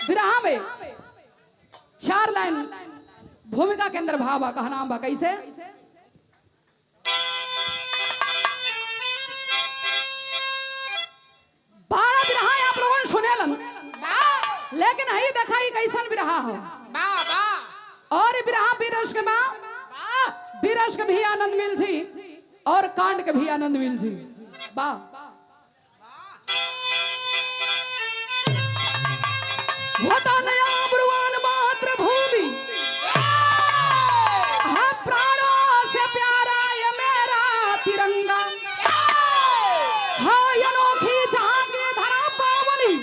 विरहा में 4 लाइन भूमिका के अंदर भाव कहा नाम बा कैसे। बारह विरहा आप लोगों ने सुनेलन, लेकिन हई देखा ही कैसन विरहा हो। और विरहा बीरस के माँ बीरस के भी आनंद मिल जी और कांड के भी आनंद मिल जी। वाह होता नया ब्रुवान मात्र भूमि है प्राणों से प्यारा ये मेरा तिरंगा है अनोखी जहां की धरा पावनी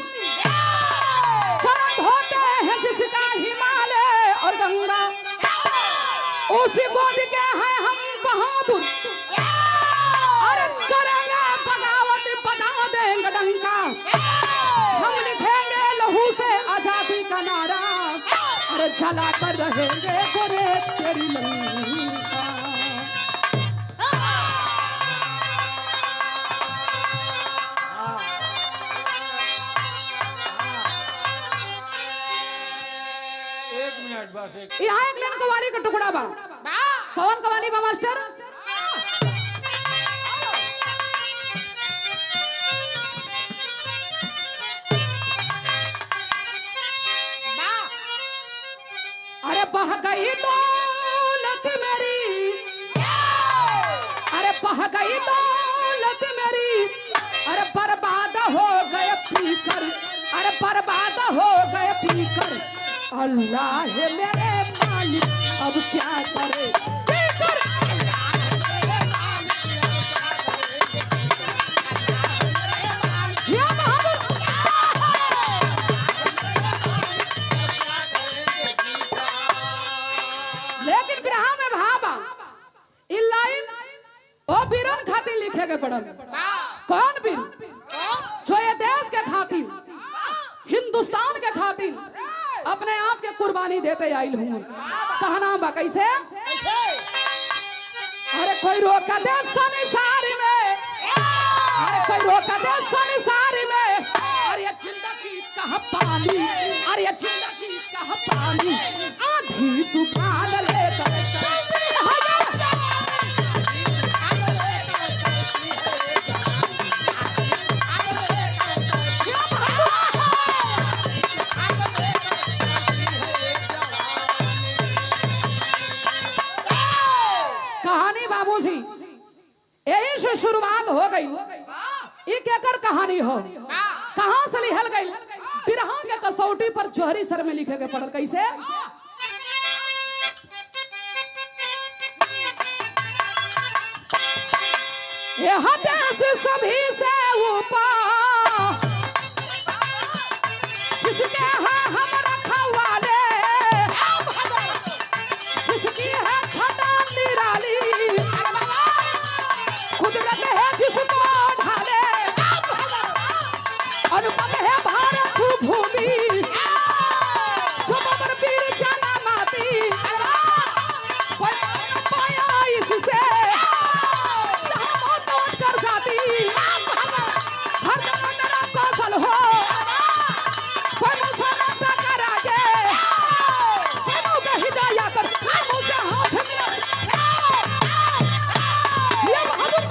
जन्म होते हैं जिसका हिमालय और गंगा उसी गोद के हैं हम बहादुर अरे करेंगे बगावत बजा देंगे डंका हम लिखेंगे लहू से आजादी का नारा अरे चला कर रहेंगे गोरे तेरी लंका। एक मिनट बस एक यहाँ एक लेन कवाली का टुकड़ा बा। कौन कवाली बा मास्टर? अरे बह गई दौलत मेरी अरे बह गई दौलत मेरी अरे बर्बाद हो गए पीकर अरे बर्बाद हो गए पीकर अल्लाह है मेरे मालिक अब क्या करे पीकर लेकिन विरहा में भाबा इ लाइन ओ वीरन खातिर लिखे के पड़ल। कौन वीर? जो ये देश के खातिर हिंदुस्तान के खातिर अपने आप के कुर्बानी देते आइल हूँ। कहना बा कैसे। अरे कोई रोका दे संसार में अरे कोई रोका दे संसार में अरे ये जिंदगी कहाँ पानी अरे ये जिंदगी कहाँ पानी आंधी तूफान लेकर कहानी बाबू जी यही से शुरुआत हो गई। ये केकर कहानी हो कहां से लिखल गई। विरहा के कसौटी पर जोहरी सर में लिखे के पड़ल कैसे। ये देश सभी से ऊपर जिसके है हम रखवाले जिसकी है खटा निराली कुदरत है जिसको ढाले अनुपम है भारत भूमि जो अमर वीर जाना माती पाया इससे कर जाती हर मेरा कौशल हो कर आगे ही जाया कर मुझे हाथ ये बहादुर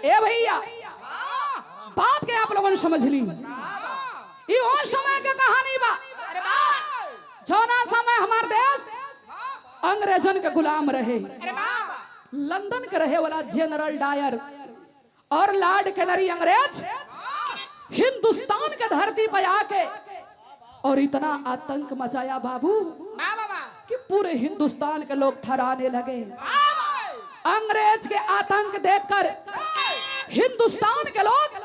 ए भैया बात के आप लोगों ने समझ ली। ये वो समय के कहानी बा जौना समय हमार देश अंग्रेजन के गुलाम रहे। लंदन के रहे वाला जनरल डायर और लॉर्ड कैनरी अंग्रेज हिंदुस्तान के धरती पर आके और इतना आतंक मचाया बाबू कि पूरे हिंदुस्तान के लोग थराने लगे। अंग्रेज के आतंक देखकर हिंदुस्तान के लोग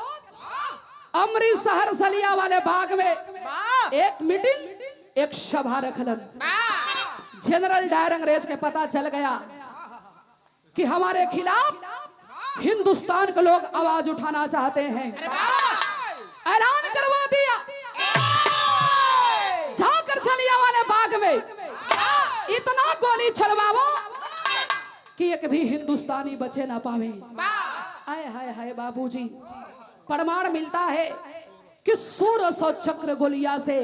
अमृतसर सलिया वाले बाग में एक मीटिंग एक सभा रखलन। जनरल डायर अंग्रेज के पता चल गया कि हमारे खिलाफ हिंदुस्तान के लोग आवाज उठाना चाहते हैं। ऐलान करवा दिया जाकर जलिया वाले बाग में इतना गोली चलवाओ कि एक भी हिंदुस्तानी बचे ना पावे। आय हाय हाय बाबूजी, प्रमाण मिलता है कि 1600 चक्र गोलियां से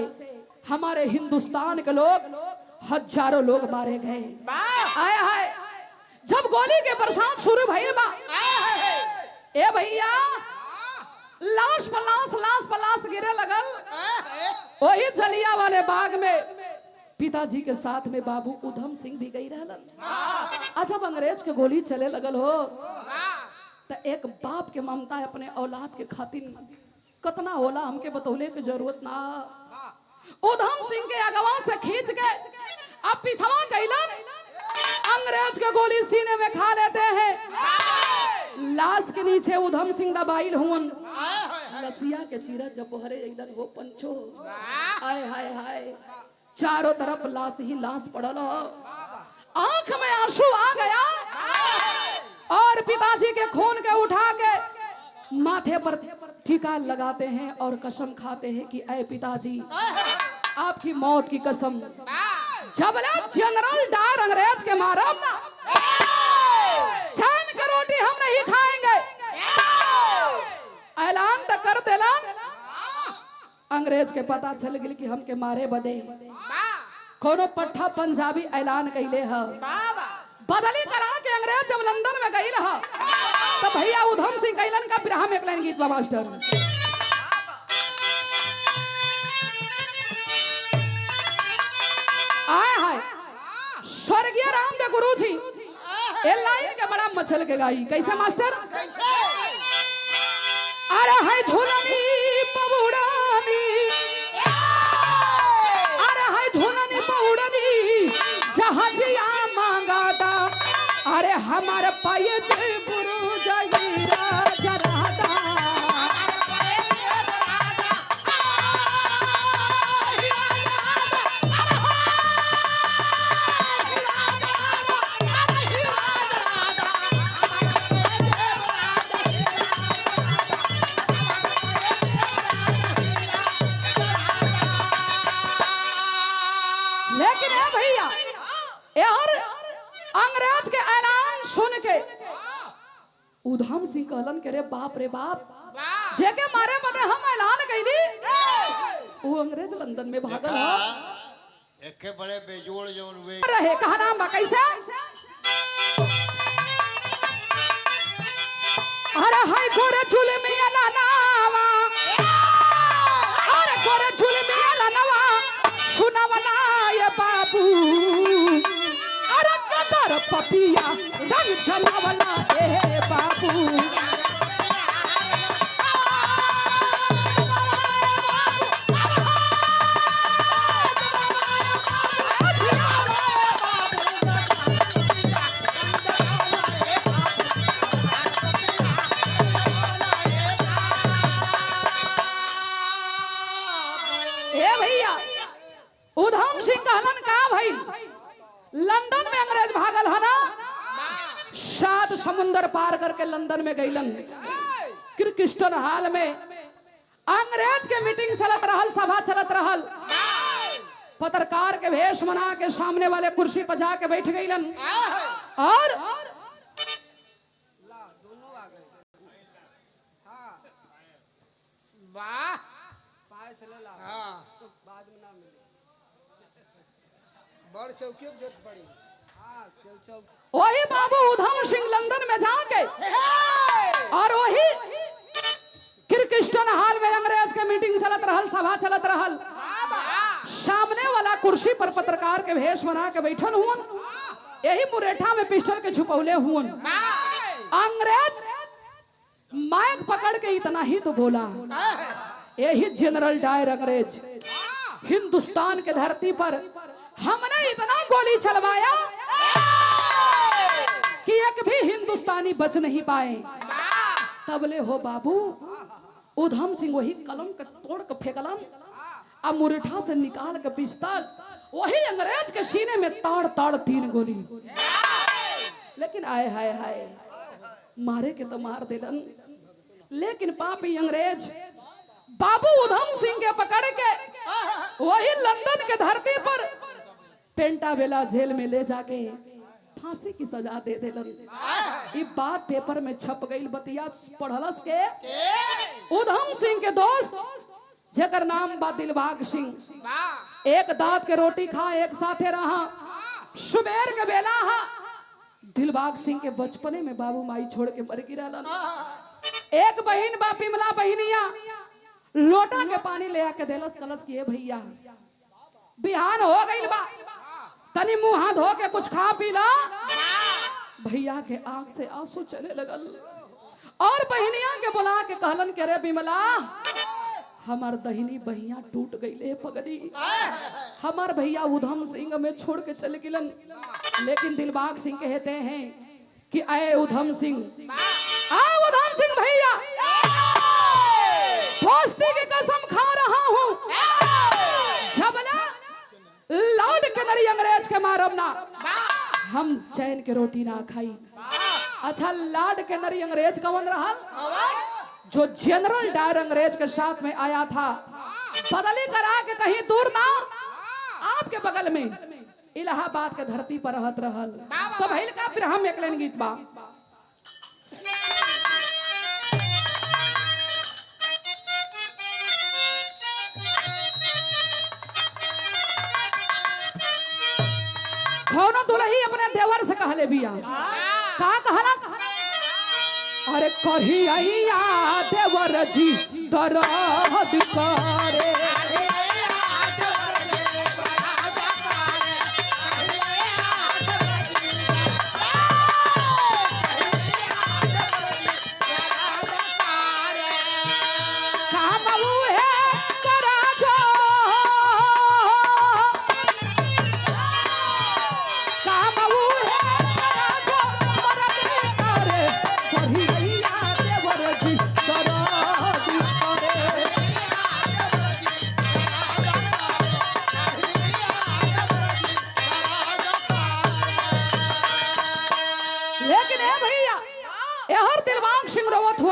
हमारे हिंदुस्तान के लोग हजारों लोग मारे गए। आय हाय, जब गोली के बरसात शुरू भइल बा, ए भैया लाश पर लाश, लाश पर लाश गिरे लगल। वही जलिया वाले बाग में पिताजी के साथ में बाबू उधम सिंह भी गई रहलन। जब अंग्रेज के गोली चले लगल हो तो एक बाप के ममता है अपने औलाद के खातिर कतना होला हमके बतौले की जरूरत ना। उधम सिंह के अगवा से खींच के अब पिछवा कैलन, अंग्रेज के गोली सीने में खा लेते हैं। लाश के नीचे उधम सिंह दबाइल हुन, लसिया के चीरा जब बहरे अइलन हो पंचो। आय हाय हाय, चारों तरफ लाश ही लाश पड़ल हो। आंख में आंसू आ गया और पिताजी के खून के उठा के माथे पर टीका लगाते हैं और कसम खाते हैं कि ऐ पिताजी, आपकी मौत की कसम, जबले जनरल डायर अंग्रेज के मारब ना, चैन की रोटी हम नहीं खाएंगे। ऐलान तो कर देलन। अंग्रेज के पता चल गई कि हमके मारे बदे कोनो पट्टा पंजाबी ऐलान कैले है। बदली करा के अंग्रेज जब लंदन में गई रहा तब भैया उधम सिंह कैलन का बिरहा में एक लाइन गीत बा मास्टर। आए हाय, स्वर्गीय रामदेव गुरु जी ए लाइन के बड़ा मचल के गाई। कैसे मास्टर? अरे हाय झूलनी पबुड़ानी, अरे हाय झूलनी पबुड़ानी, जहाजिया मांगाता, अरे हमारे पाये जे गुरु जगीरा जरादा। लेकिन है भैया यार, अंग्रेज के ऐलान सुन के उधम सिंह कहलन के रे बाप रे बाप, जेके मारे बदे हम ऐलान कैली, वो अंग्रेज लंदन में भागल हो। एके बड़े बेजोड़ जौन वे रहे कहा नाम बा कैसे? अरे हाय गोरे झूले में लानावा, अरे गोरे झूले में लानावा, सुनावला ये बाबू, अरे कदर पपिया रंग जलावला ए बाबू। ए भैया उधम सिंह कहलन का भइल, लंदन में अंग्रेज भागल है ना, 7 समुंदर पार करके लंदन में गईलन। क्रिस्टन हाल में अंग्रेज के मीटिंग चलत रहल, सभा चलत रहल। पत्रकार के भेष बना के सामने वाले कुर्सी पर जाके बैठ गईलन और वाह पाए चले ला। हाँ बाद में ना मिले। बड़ चौकियों की जरूरत पड़ी। हाँ क्यों चौक? वही बाबू उधम सिंह लंदन में जाके और वही क्रिस्टन हाल में अंग्रेज के मीटिंग चलत रहल, सभा चलत रहल। सामने वाला कुर्सी पर पत्रकार के भेष बना के बैठल हुन, यही मुरेठा में पिस्टल के छुपौले हुन। अंग्रेज माइक पकड़ के इतना ही तो बोला, यही जनरल डायर अंग्रेज हिंदुस्तान के धरती पर हमने इतना गोली चलवाया कि एक भी हिंदुस्तानी बच नहीं पाए। तबले हो बाबू उधम सिंह वही कलम के तोड़ के फेंकलन, अब मुरेठा से निकाल के पिस्तौल वही अंग्रेज के सीने में ताड़ ताड़ 3 गोली। लेकिन आए हाय हाय, मारे के तो मार दिलन, लेकिन पापी अंग्रेज बाबू उधम सिंह के पकड़ के वही लंदन के धरती पर पेंटावेला जेल में ले जाके फांसी की सजा दे देलन। ई बात पेपर में छप गई। बतिया पढ़लस के उधम सिंह के दोस्त जेकर नाम बा दिलबाग सिंह। एक दांत के रोटी खा एक साथे रहा। सुबेर के बेला हा दिलबाग सिंह के बचपने में बाबू माई छोड़ के मर गिरलन। एक बहिन बा पिमला बहिनिया लोटा के पानी ले आके देलस। कलस किए भैया बिहान हो गई बा, तनी मुंह हाथ धो के कुछ खा पी ला। भैया के आंख से आंसू चले लगल और बहिनिया के बुला के कहलन के रे बिमला हमार दहिनी बहिया टूट गई पगड़ी। हमार भैया उधम सिंह में छोड़ के चले गिलन। लेकिन दिलबाग सिंह कहते हैं कि आए उधम सिंह, आ उधम सिंह भैया दोस्ती की कसम खा रहा हूं, झबला लौट के नरी अंग्रेज के मारब ना, हम चैन के रोटी ना खाई। अच्छा लाड के नरी अंग्रेज कौन रहल? जो जनरल डायर अंग्रेज के साथ में आया था, बदली करा के कहीं दूर ना आपके बगल में इलाहाबाद के धरती पर रहत रहल। तो भइल का फिर हम एक लाइन गीत बा। कौनो दुल्ही अपने देवर से कहले बिया, का कहलस? अरे कही आइया देवर जी दरद करे।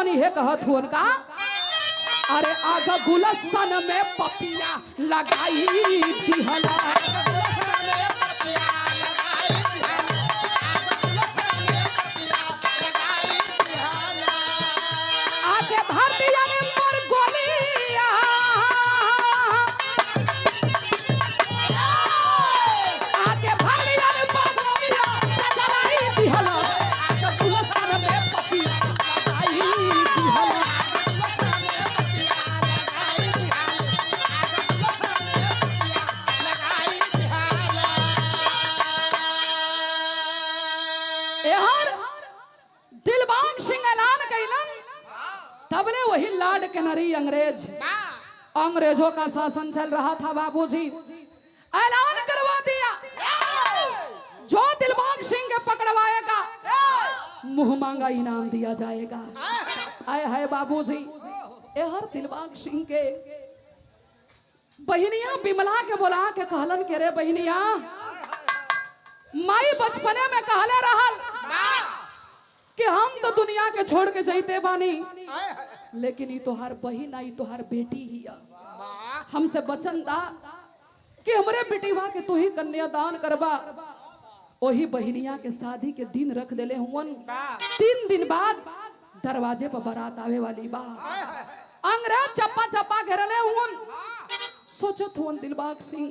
है कहत हुन का अरे आग गुलशन में पपिया लगाई दिहला। आके भारतीय ने मोर गोलिया आके भारतीय ने मोर गोलिया लगाई दिहला। आग गुलशन में पपिया लगाई दिहला। दिलबाग सिंह ऐलान कैलन तबले वही लाड के नरी अंग्रेज, अंग्रेजों का शासन चल रहा था बाबूजी। ऐलान करवा दिया जो दिलबाग सिंह के पकड़वाएगा मुंह मांगा इनाम दिया जाएगा। आए है बाबूजी। हर दिलबाग सिंह के बहनिया बिमला के बुला के कहलन के रे बहनिया माई बचपने में कहले रहल कि हम तो दुनिया के छोड़ के जाते बानी, लेकिन ये तोहार बहिन आई तोहार बेटी ही हमसे बचन दा कि हमरे बेटीवा के तू ही कन्यादान करबा। वही बहिनिया के शादी के दिन रख देले हुवन। 3 दिन बाद दरवाजे पर बारात आवे वाली बा। अंग्रेज चप्पा चप्पा घेरले हुवन। सोचत हुवन दिलबाग सिंह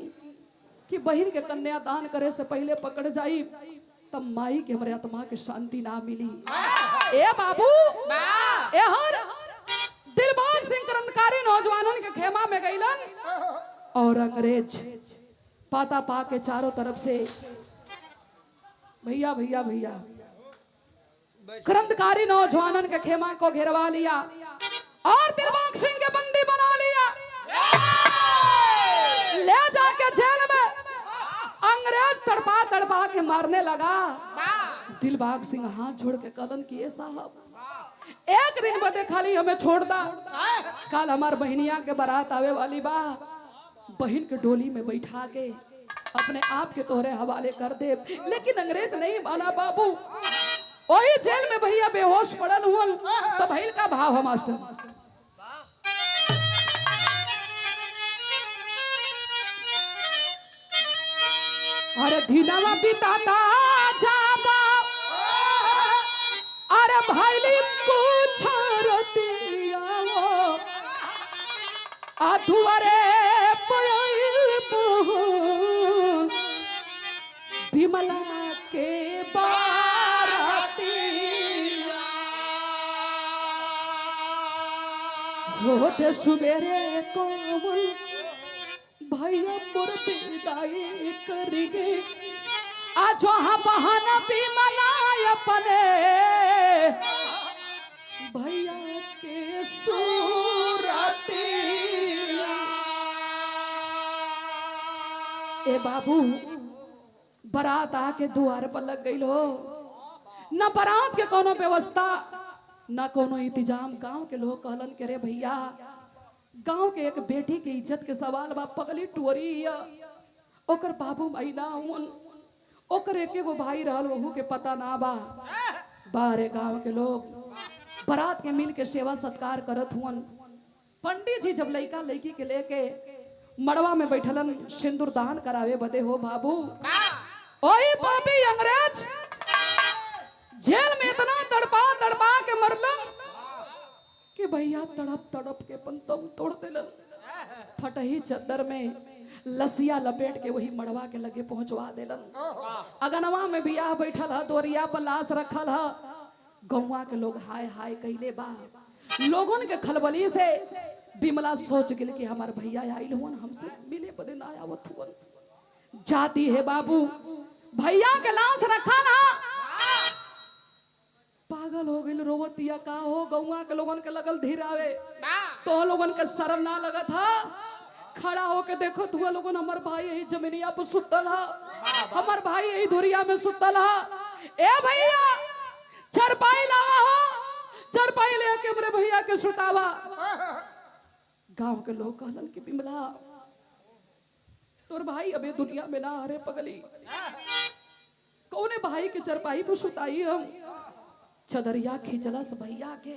कि बहिन के कन्यादान करे से पहले पकड़ जाई तब माई के हमारे आत्मा के शांति ना मिली। ए बाबू ए हर दिलबाग सिंह क्रांतिकारी नौजवानों के खेमा में गईलन और अंग्रेज पाता पा के चारों तरफ से भैया भैया भैया क्रांतिकारी नौजवानों के खेमा को घेरवा लिया और दिलबाग सिंह के बंदी बना लिया। ले जाके जेल में अंग्रेज तड़पा तड़पा के मारने लगा। दिलबाग सिंह हाथ जोड़ के कदम किए साहब एक दिन बदे खाली हमें छोड़ दा, कल हमार बहनिया के बारात आवे वाली बा, बहन के डोली में बैठा के अपने आप के तोहरे हवाले कर दे। लेकिन अंग्रेज नहीं माना बाबू। वही जेल में भैया बेहोश पड़ल हुआ तो भैल का भाव है मास्टर। अरे धीनावा पिता जाबा दुआरे पयल मोहन विमला के बाराती होते सुबेरे कोमल भैया मोर विदाई करेंगे आज वहाँ बहाना विमला अपने भैया के सूरती ए बाबू बारात आके द्वार पर लग गई हो न बारात के कोनो व्यवस्था न कोनो इंतजाम गांव के लोग कहलन के रे भैया गांव के एक बेटी के इज्जत के सवाल बा पगली टोरी ओकर बाबू माई ना हुन ओकर एके गो भाई रहल वहू के पता ना बा बाहरे गांव के लोग बारात के मिल के सेवा सत्कार करत हुन पंडित जी जब लड़का लड़की के लेके मड़वा में बैठलन सिंदूर दान करावे बदे हो बाबू ओही पापी अंग्रेज जेल में इतना तड़पा तड़पा के मरलन कि भैया तड़प तड़प के पंतम तोड़ देलन फटही चद्दर में लसिया लपेट के वही मड़वा के लगे पहुंचवा देलन अगनवा में बियाह बैठल है दोरिया पर लाश रखल है गौवा के लोग हाय हाय कैले बा लोगन के खलबली से विमला सोच गेल कि हमार भैया आइल हुन हमसे मिले बदे ना आवत हुन जाती है बाबू भैया के लाश रखा ना पागल हो गई रोवतिया का हो गौवा के लोगन के लगल धीरावे तो लोगन के शर्म ना लगा था खड़ा होके देखो तू लोगन हमर भाई यही जमीनिया पर सुतल है हमर भाई यही धुरिया में सुतल है ए भैया चरपाई लावा हो चरपाई लेके मेरे भैया के सुतावा गांव के लोग कहलन कि विमला तोर भाई अबे दुनिया में ना हरे पगली कौने भाई के चरपाई पर सुताई हम चदरिया खींचलस भैया के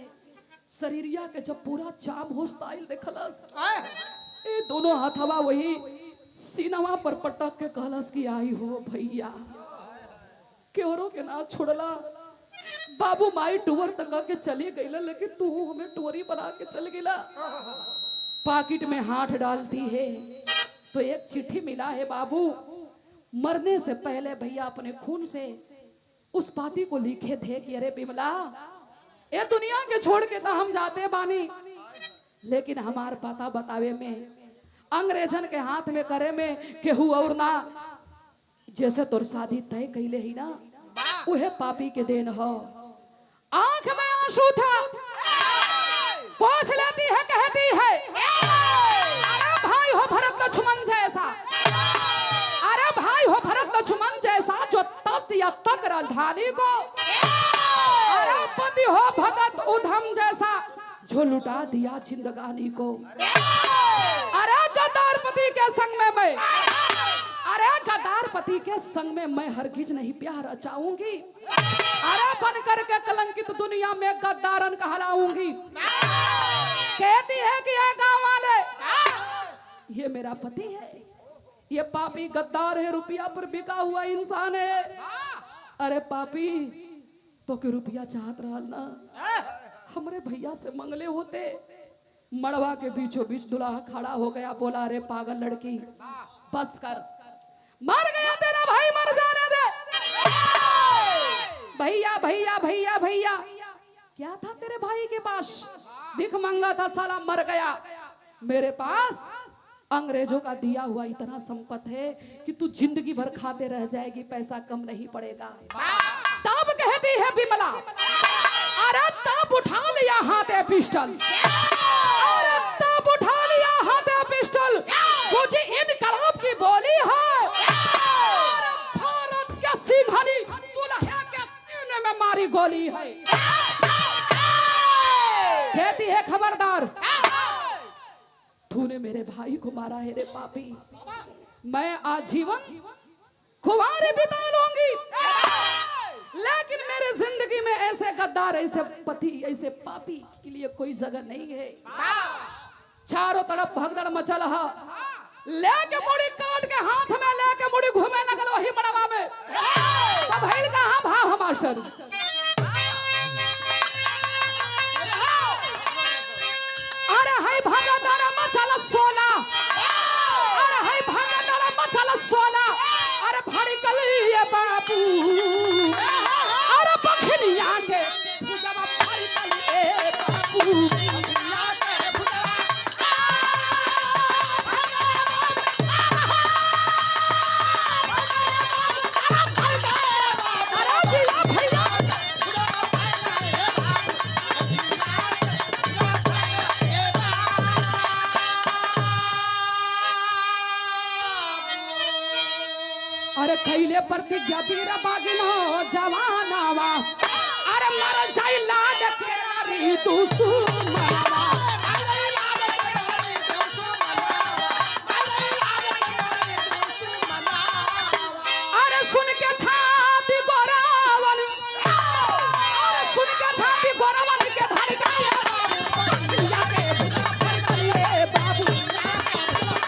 शरीरिया के जब पूरा चाम होस्ताइल देखलस ए दोनों हाथवा वही सीनवा पर पटक के कहलस कि आई हो भैया क्योरो के ना छोड़ला बाबू माई टूवर तक के चली गईला लेकिन तू हमें टोरी बना के चल गेला पाकिट में हाथ डालती है तो एक चिट्ठी मिला है बाबू मरने से पहले भैया अपने खून से उस पाती को लिखे थे कि अरे विमला ये दुनिया के छोड़ के तो हम जाते बानी लेकिन हमार पता बतावे में अंग्रेजन के हाथ में करे में केहू और ना जैसे तोर शादी तय कैले ही ना उहे पापी के देन हो आंख में आंसू था पोंछ लेती है कहती है अरे भाई हो भरत लक्ष्मण जैसा अरे भाई हो भरत लक्ष्मण जैसा जो तस्त या तक राजधानी को अरे पति हो भगत उधम जैसा जो लुटा दिया जिंदगानी को अरे गद्दार पति के संग में मैं अरे गद्दार पति के संग में मैं हरगिज नहीं प्यार रचाऊंगी अरे बन करके कलंकित दुनिया में गद्दारन कहलाऊंगी कहती है कि ये गांव वाले ये मेरा पति है ये पापी गद्दार है रुपया पर बिका हुआ इंसान है अरे पापी तो के रुपया चाहत रहा ना हमरे भैया से मंगले होते मड़वा के बीचों बीच दुल्हा खड़ा हो गया बोला अरे पागल लड़की बस कर मर गया तेरा भाई मर जाने दे भैया भैया भैया भैया क्या था तेरे भाई के पास भिख मंगा था साला मर गया मेरे पास अंग्रेजों का दिया हुआ इतना संपत है कि तू जिंदगी भर खाते रह जाएगी पैसा कम नहीं पड़ेगा तब कहती है विमला अरे तब उठा लिया हाथे पिस्टल अरे तब उठा लिया हाथे पिस्टल मुझे इनकलाब की बोली है भारत के सिंघनी दुल्हे के सीने में मारी गोली है कहती है खबरदार तूने मेरे भाई को मारा है रे पापी मैं आजीवन कुंवारी बिता लूंगी लेकिन मेरे जिंदगी में ऐसे गद्दार ऐसे पति ऐसे पापी के लिए कोई जगह नहीं है चारों तरफ भगदड़ मचल है लेके मुड़ी काट के हाथ में लेके मुड़ी घूमे लगल वही मड़वा में तब भइल कहां भाव मास्टर अरे हाय भगदड़ मचल सोला मर जाई लाड के नारी दुश्मनवा अरे सुन के छाती गोरावन अरे सुन के छाती गोरावन के धर गया जाके भर बाबू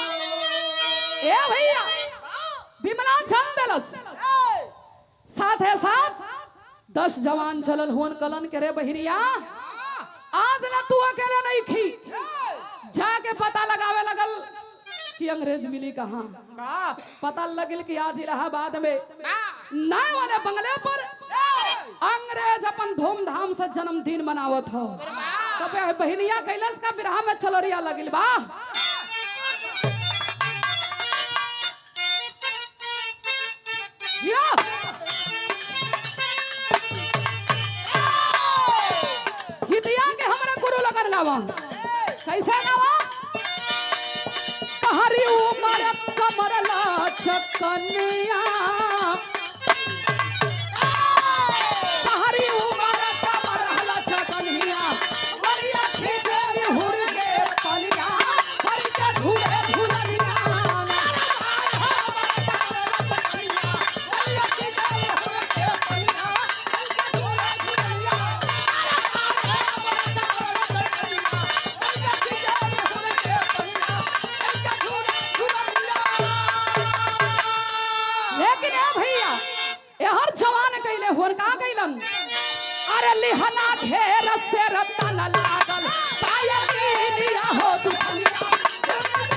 ए भैया बिमला चल देलस साथ है साथ 10 जवान चलल हुन कलन करे बहिरिया आज ला तू अकेले नहीं खी जाके पता लगावे लगल कि अंग्रेज मिली कहां पता लगल कि आज इलाहाबाद में नए वाले बंगले पर अंग्रेज अपन धूमधाम से जन्मदिन मनावत हो तब बहिनिया कैलाश का बिरहा में चलोरिया लगिल बा हितिया के हमरा गुरु लगन गावा कैसे गावा कहरी उमर कमर लचकनिया कहरी उमर कमर लचकनिया मरिया खींचे हुर के पनिया हर के झूले झूलनिया अरे लिहला घेर से रतन लागल पाया लिया हो दुनिया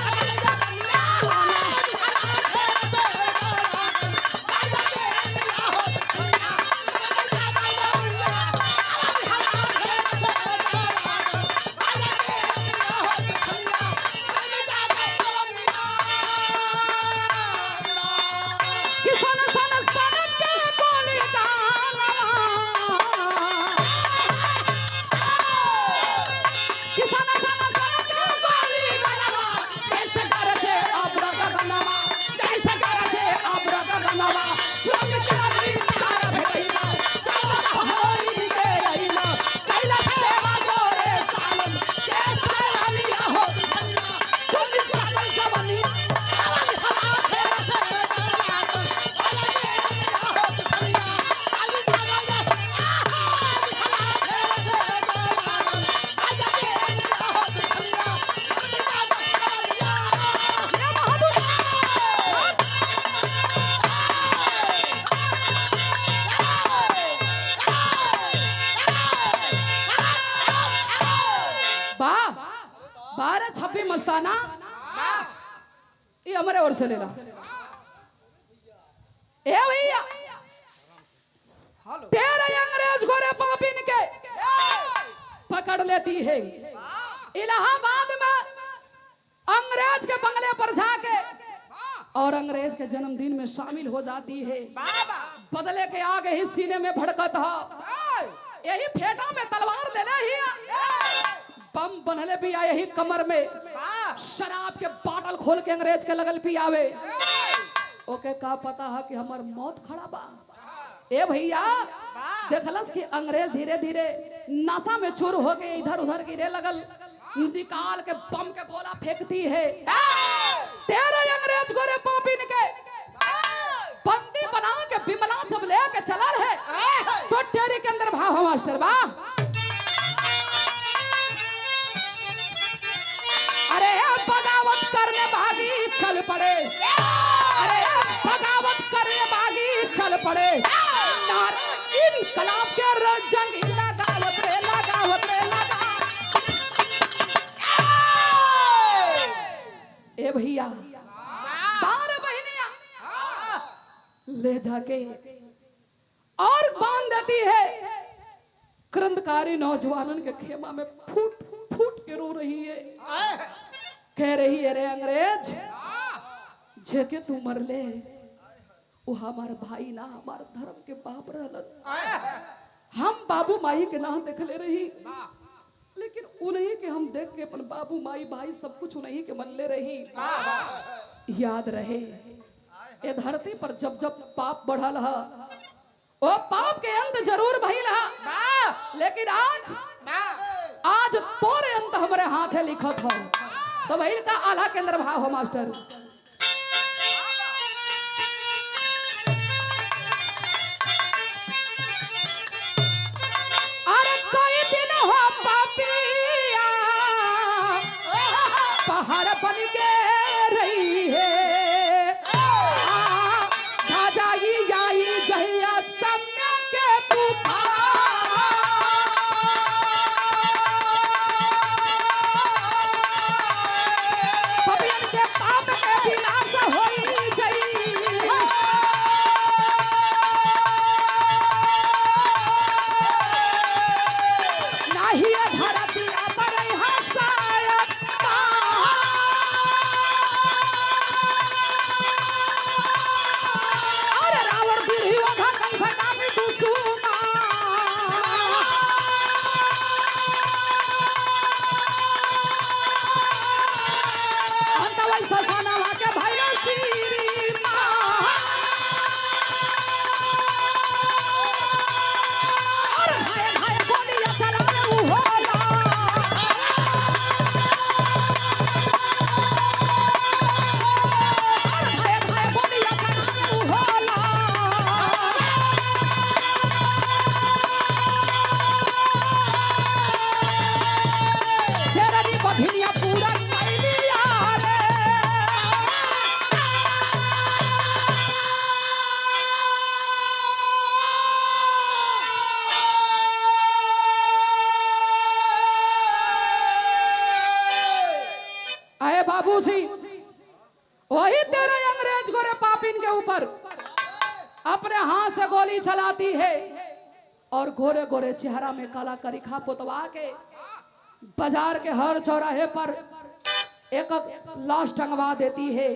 मस्ताना ये हमारे ओर से लेना ए भैया तेरे अंग्रेज गोरे पापिन के पकड़ लेती है इलाहाबाद में अंग्रेज के बंगले पर जाके और अंग्रेज के जन्मदिन में शामिल हो जाती है बदले के आगे ही सीने में भड़कत हो यही फेटा में तलवार ले ले ही बम बनले पिया यही कमर में शराब के बाटल खोल के अंग्रेज के लगल पियावे ओके का पता है कि हमार मौत खड़ा बा ए भैया देखलस कि अंग्रेज धीरे धीरे नशा में चूर हो के इधर उधर गिरे लगल निकाल के बम के गोला फेंकती है तेरे अंग्रेज गोरे पापिन के बंदी बना के बिमला जब लेके चलल है तो तेरे के अंदर भाव है मास्टर बा अरे बगावत करने भागी चल पड़े अरे बगावत करने भागी चल पड़े नारा इनकलाब के जंग लगावत रे लगा ए भैया बारह बहनिया ले जाके और बांध देती है क्रांतिकारी नौजवानों के खेमा में फूट फूट के रो रही है कह रही है रे अंग्रेज जेके तू मर ले वो हमार भाई ना हमार धर्म के बाप रहलन हम बाबू माई के ना देख ले रही, लेकिन उन्हीं के हम देख के अपन बाबू माई भाई सब कुछ उन्हीं के मन ले रही। याद रहे ये धरती पर जब जब पाप बढ़ल हा, वो पाप के अंत जरूर भइल हा, लेकिन आज तोरे अंत हमारे हाथे लिखत हो। तो भइल का आला के अंदर भाव हो मास्टर। अरे कोई दिन हो पापिया पहाड़ बन के रही है, जाई जाई जहिया समय के तूफान, पपियन के पाप के विनाश होई जई, नाही धरती पर हंसायत अरे रावण दुर्योधन कैसा कामी दुसुमा, अंत वैसा सनवा के भैया श्री माँ, अरे भाई भाई बोलिया चलावे उ होला, अरे भाई भाई बोलिया चलावे उ होला, तेरा दी बधिनिया पूरा कैलिया रे। आए बाबू सी वही तेरे अंग्रेज गोरे पापिन के ऊपर अपने हाथ से गोली चलाती है और गोरे गोरे चेहरा में काला करिखा पुतवा के बाजार के हर चौराहे पर एक लाश टंगवा देती है।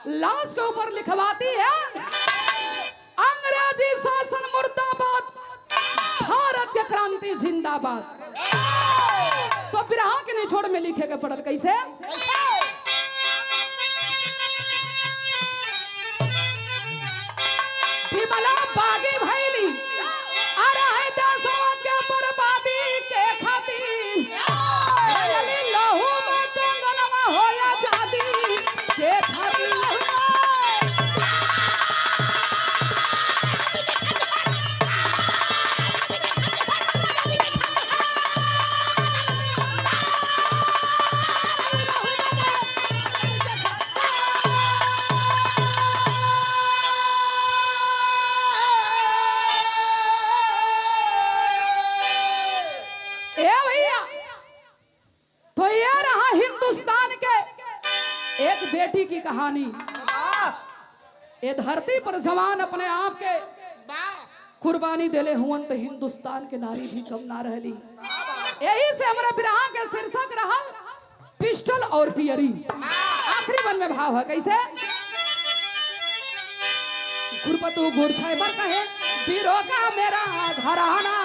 लाश के ऊपर लिखवाती है अंग्रेजी शासन मुर्दाबाद, भारत के क्रांति जिंदाबाद। तो बिरहा के निचोड़ में लिखे के पड़ल कैसे? विमला बागी भैली अरे है देशवा के बर्बादी के खातिर, लहू में कंगनवा होया जादी के खातिर। ए भैया तो ये रहा हिंदुस्तान के एक बेटी की कहानी। ये धरती पर जवान अपने आप के कुर्बानी देले हुवन तो हिंदुस्तान के नारी भी कम ना रहली। यही से हमारा बिरहा के शीर्षक रहल पिस्टल और पियरी। आखिरी मन में भाव है कैसे? गुरपतु गुरछाई बर कहे बीरो का मेरा घराना,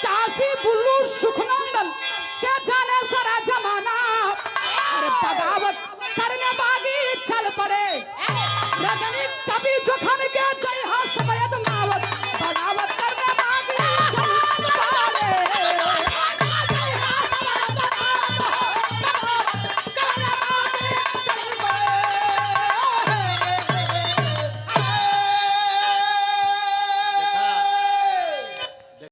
काशी बुल्लू सुखनंदन क्या जाने सारा जमाना। अरे बगावत करने बागी चल पड़े रजनी कभी जोखन